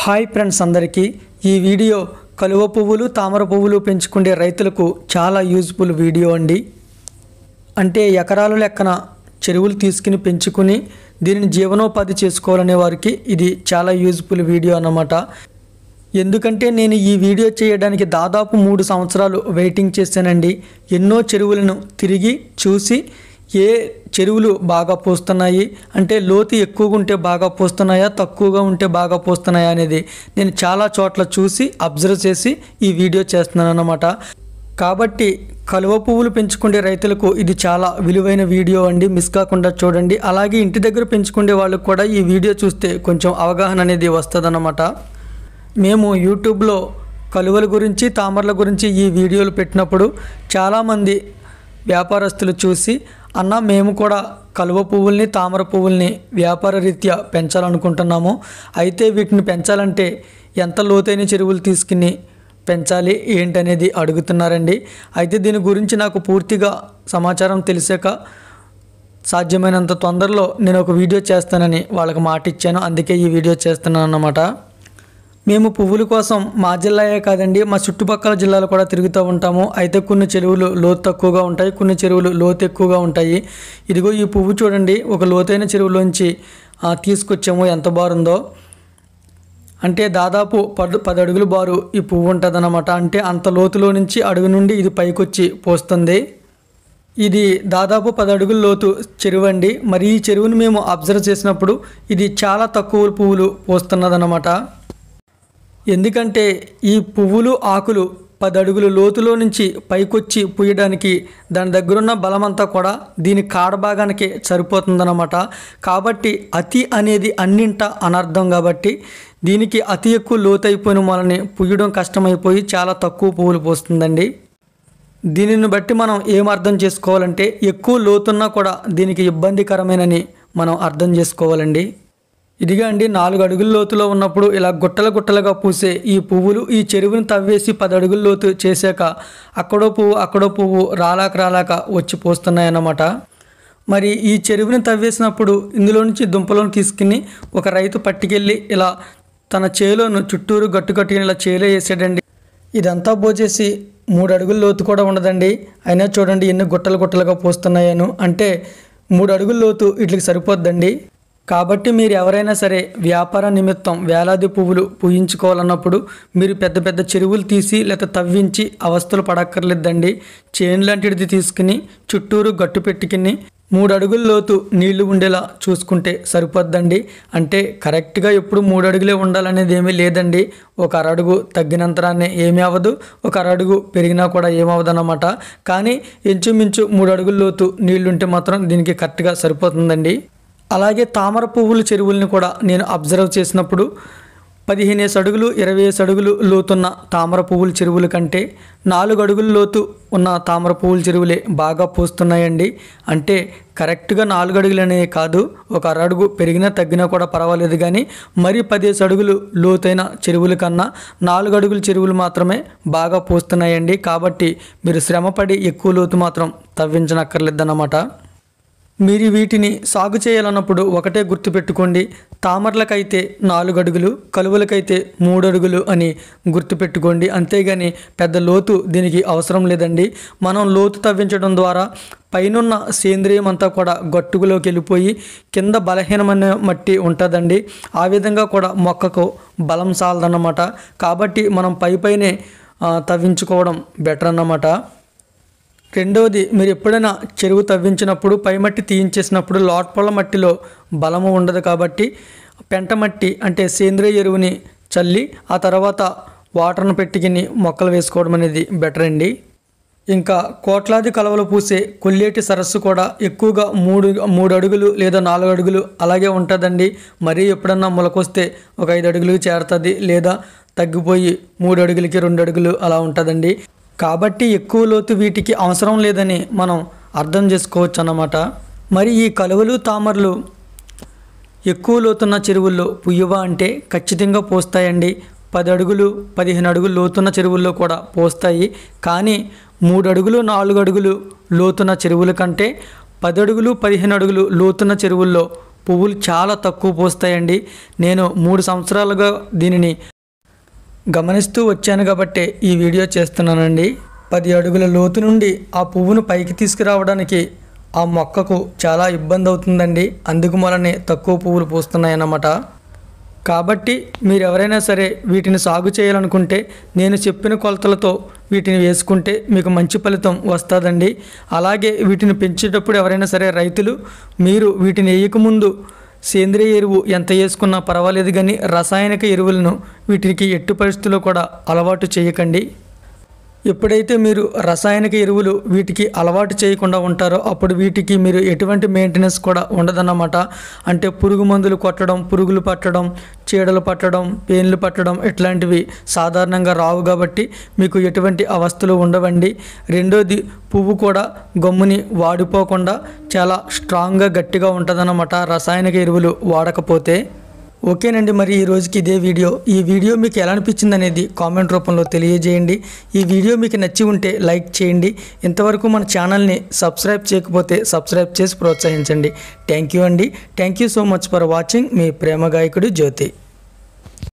Hi friends అందరికీ ఈ video కలువ పువ్వులు తామర పువ్వులు పెంచుకునే రైతులకు చాలా యూజ్ఫుల్ వీడియో అండి. అంటే ఎకరాల లెక్కన చెరువులు తీసుకుని పెంచుకుని దీనిని జీవనోపాధి చేసుకోవాలనే వారికి ఇది చాలా యూజ్ఫుల్ వీడియో అన్నమాట. ఎందుకంటే నేను ఈ వీడియో చేయడానికి దాదాపు 3 సంవత్సరాలు వెయిటింగ్ చేశానండి. ఎన్నో చెరువులను తిరిగి చూసి ఏ చెరువులు బాగా పోస్తున్నాయి, అంటే లోతు ఎక్కువగా ఉంటే బాగా పోస్తున్నాయా, తక్కువగా ఉంటే బాగా పోస్తున్నాయా అనేది నేను చాలా చోట్ల చూసి అబ్జర్వ్ చేసి ఈ వీడియో చేస్తున్నాను అన్నమాట. కాబట్టి కలువ పువ్వులు పెంచుకునే రైతులకు ఇది చాలా విలువైన వీడియో అండి, మిస్ కాకుండా చూడండి. అలాగే ఇంటి దగ్గర పెంచుకునే వాళ్ళకు కూడా ఈ వీడియో చూస్తే కొంచెం అవగాహన అనేది వస్తుందన్నమాట. మేము యూట్యూబ్లో కలువల గురించి తామరల గురించి ఈ వీడియోలు పెట్టినప్పుడు చాలామంది వ్యాపారస్తులు చూసి అన్న మేము కూడా కలువ పువ్వుల్ని తామర పువ్వుల్ని వ్యాపార రీత్యా పెంచాలనుకుంటున్నాము, అయితే వీటిని పెంచాలంటే ఎంత లోతైన చెరువులు తీసుకుని పెంచాలి ఏంటనేది అడుగుతున్నారండి. అయితే దీని గురించి నాకు పూర్తిగా సమాచారం తెలిసాక సాధ్యమైనంత తొందరలో నేను ఒక వీడియో చేస్తానని వాళ్ళకి మాట ఇచ్చాను, అందుకే ఈ వీడియో చేస్తున్నాను అన్నమాట. మేము పువ్వుల కోసం మా జిల్లాయే కాదండి, మా చుట్టుపక్కల జిల్లాలు కూడా తిరుగుతూ ఉంటాము. అయితే కొన్ని చెరువులు లోతు తక్కువగా ఉంటాయి, కొన్ని చెరువులు లోతు ఎక్కువగా ఉంటాయి. ఇదిగో ఈ పువ్వు చూడండి, ఒక లోతైన చెరువులోంచి తీసుకొచ్చాము, ఎంత బారుందో. అంటే దాదాపు 10 అడుగుల బారు ఈ పువ్వు ఉంటుందన్నమాట. అంటే అంత లోతులో నుంచి అడుగు నుండి ఇది పైకొచ్చి పోస్తుంది. ఇది దాదాపు 10 అడుగుల లోతు చెరువు అండి. మరి ఈ చెరువుని మేము అబ్జర్వ్ చేసినప్పుడు ఇది చాలా తక్కువ పువ్వులు పోస్తున్నదన్నమాట. ఎందుకంటే ఈ పువ్వులు ఆకులు 10 అడుగుల లోతులో నుంచి పైకొచ్చి పూయడానికి దాని దగ్గరున్న బలమంతా కూడా దీని కాడ భాగానికి సరిపోతుందన్నమాట. కాబట్టి అతి అనేది అన్నింట అనర్థం, కాబట్టి దీనికి అతి ఎక్కువ లోతైపోయిన వలన పూయడం కష్టమైపోయి చాలా తక్కువ పువ్వులు పోస్తుందండి. దీనిని బట్టి మనం ఏం అర్థం చేసుకోవాలంటే ఎక్కువ లోతున్నా కూడా దీనికి ఇబ్బందికరమేనని మనం అర్థం చేసుకోవాలండి. ఇదిగా అండి 4 అడుగుల లోతులో ఉన్నప్పుడు ఇలా గుట్టలుగా పూసే ఈ పువ్వులు ఈ చెరువుని తవ్వేసి 10 అడుగుల లోతు చేశాక అక్కడో పువ్వు రాలాక వచ్చి పోస్తున్నాయన్నమాట. మరి ఈ చెరువుని తవ్వేసినప్పుడు ఇందులో నుంచి దుంపలను తీసుకుని ఒక రైతు పట్టుకెళ్ళి ఇలా తన చేలోను చుట్టూరు గట్టుకట్టుకుని ఇలా చేలో వేసాడండి. ఇదంతా పోసేసి 3 అడుగుల లోతు కూడా ఉండదండి. అయినా చూడండి ఎన్ని గుట్టలుగా పోస్తున్నాయను. అంటే 3 అడుగుల లోతు వీటికి సరిపోద్దండి. కాబట్టి మీరు ఎవరైనా సరే వ్యాపార నిమిత్తం వేలాది పువ్వులు పూయించుకోవాలన్నప్పుడు మీరు పెద్ద చెరువులు తీసి లేకపోతే తవ్వించి అవస్థలు పడక్కర్లేదండి. చేను లాంటిది తీసుకుని చుట్టూరు గట్టు పెట్టుకుని 3 అడుగుల లోతు నీళ్లు ఉండేలా చూసుకుంటే సరిపోద్దండి. అంటే కరెక్ట్గా ఎప్పుడు 3 అడుగులే ఉండాలనేది ఏమీ లేదండి. ఒక అరడుగు తగ్గినంతరాన్ని ఏమీ అవ్వదు, ఒక అరడుగు పెరిగినా కూడా ఏమవ్వదు అన్నమాట. కానీ ఇంచుమించు 3 అడుగుల లోతు నీళ్లుంటే మాత్రం దీనికి కరెక్ట్గా సరిపోతుందండి. అలాగే తామర పువ్వుల చెరువుల్ని కూడా నేను అబ్జర్వ్ చేసినప్పుడు 15 అడుగులు 20 అడుగులు లోతున్న తామర పువ్వుల చెరువుల కంటే 4 అడుగుల లోతు ఉన్న తామర పువ్వుల చెరువులే బాగా పోస్తున్నాయండి. అంటే కరెక్ట్గా 4 అడుగులనే కాదు, ఒక అరడుగు పెరిగినా తగ్గినా కూడా పర్వాలేదు, కానీ మరి 10 అడుగులు లోతైన చెరువుల కన్నా 4 అడుగుల చెరువులు మాత్రమే బాగా పోస్తున్నాయండి. కాబట్టి మీరు శ్రమపడి ఎక్కువ లోతు మాత్రం తవ్వించనక్కర్లేదన్నమాట. మీరు వీటిని సాగు చేయాలన్నప్పుడు ఒకటే గుర్తుపెట్టుకోండి, తామరలకైతే 4 అడుగులు, కలువలకైతే 3 అడుగులు అని గుర్తుపెట్టుకోండి. అంతేగాని పెద్ద లోతు దీనికి అవసరం లేదండి. మనం లోతు తవ్వించడం ద్వారా పైనున్న సేంద్రియం అంతా కూడా గట్టులోకి వెళ్ళిపోయి కింద బలహీనమైన మట్టి ఉంటుందండి. ఆ విధంగా కూడా మొక్కకు బలం సాలదన్నమాట. కాబట్టి మనం పైనే తవ్వించుకోవడం బెటర్ అన్నమాట. రెండవది, మీరు ఎప్పుడైనా చెరువు తవ్వించినప్పుడు పై మట్టి తీయించేసినప్పుడు లోపల మట్టిలో బలము ఉండదు. కాబట్టి పెంట మట్టి అంటే సేంద్రియ ఎరువుని చల్లి ఆ తర్వాత వాటర్ను పెట్టుకుని మొక్కలు వేసుకోవడం అనేది బెటర్ అండి. ఇంకా కోట్లాది కలవలు పూసే కొల్లేటి సరస్సు కూడా ఎక్కువగా 3 అడుగులు లేదా 4 అడుగులు అలాగే ఉంటుందండి. మరీ ఎప్పుడన్నా మొలకొస్తే ఒక 5 అడుగులకు చేరుతుంది, లేదా తగ్గిపోయి 3 అడుగులకి 2 అడుగులు అలా ఉంటుందండి. కాబట్టి ఎక్కువ లోతు వీటికి అవసరం లేదని మనం అర్థం చేసుకోవచ్చు అన్నమాట. మరి ఈ కలువలు తామరలు ఎక్కువ లోతున్న చెరువుల్లో పుయ్యవా అంటే ఖచ్చితంగా పోస్తాయండి. 10 అడుగులు 15 అడుగులు లోతున్న చెరువుల్లో కూడా పోస్తాయి. కానీ 3 అడుగులు 4 అడుగులు లోతున్న చెరువుల కంటే 10 అడుగులు 15 అడుగులు లోతున్న చెరువుల్లో పువ్వులు చాలా తక్కువ పూస్తాయండి. నేను 3 సంవత్సరాలుగా దీనిని గమనిస్తూ వచ్చాను కాబట్టి ఈ వీడియో చేస్తున్నానండి. 10 అడుగుల లోతు నుండి ఆ పువ్వును పైకి తీసుకురావడానికి ఆ మొక్కకు చాలా ఇబ్బంది అవుతుందండి. అందుకు వలనే తక్కువ పువ్వులు పూస్తున్నాయన్నమాట. కాబట్టి మీరు ఎవరైనా సరే వీటిని సాగు చేయాలనుకుంటే నేను చెప్పిన కొలతలతో వీటిని వేసుకుంటే మీకు మంచి ఫలితం వస్తుందండి. అలాగే వీటిని పెంచేటప్పుడు ఎవరైనా సరే రైతులు మీరు వీటిని వేయకముందు సేంద్రియ ఎరువు ఎంత వేసుకున్నా పర్వాలేదు, కానీ రసాయనిక ఎరువులను వీటికి ఎట్టి పరిస్థితుల్లో కూడా అలవాటు చేయకండి. ఎప్పుడైతే మీరు రసాయనిక ఎరువులు వీటికి అలవాటు చేయకుండా ఉంటారో అప్పుడు వీటికి మీరు ఎటువంటి మెయింటెనెన్స్ కూడా ఉండదన్నమాట. అంటే పురుగు మందులు కొట్టడం, పురుగులు పట్టడం, చీడలు పట్టడం, పేన్లు పట్టడం ఇట్లాంటివి సాధారణంగా రావు కాబట్టి మీకు ఎటువంటి అవస్థలు ఉండవండి. రెండోది, పువ్వు కూడా గమ్ముని వాడిపోకుండా చాలా స్ట్రాంగ్గా గట్టిగా ఉంటుందన్నమాట రసాయనిక ఎరువులు వాడకపోతే. ఓకేనండి, మరి ఈ రోజుకి ఇదే వీడియో. ఈ వీడియో మీకు ఎలా అనిపించింది అనేది కామెంట్ రూపంలో తెలియజేయండి. ఈ వీడియో మీకు నచ్చి ఉంటే లైక్ చేయండి. ఇంతవరకు మన ఛానల్ని సబ్స్క్రైబ్ చేయకపోతే సబ్స్క్రైబ్ చేసి ప్రోత్సహించండి. థ్యాంక్ యూ అండి. Thank you so much for watching. మీ ప్రేమ గాయకుడు జ్యోతి.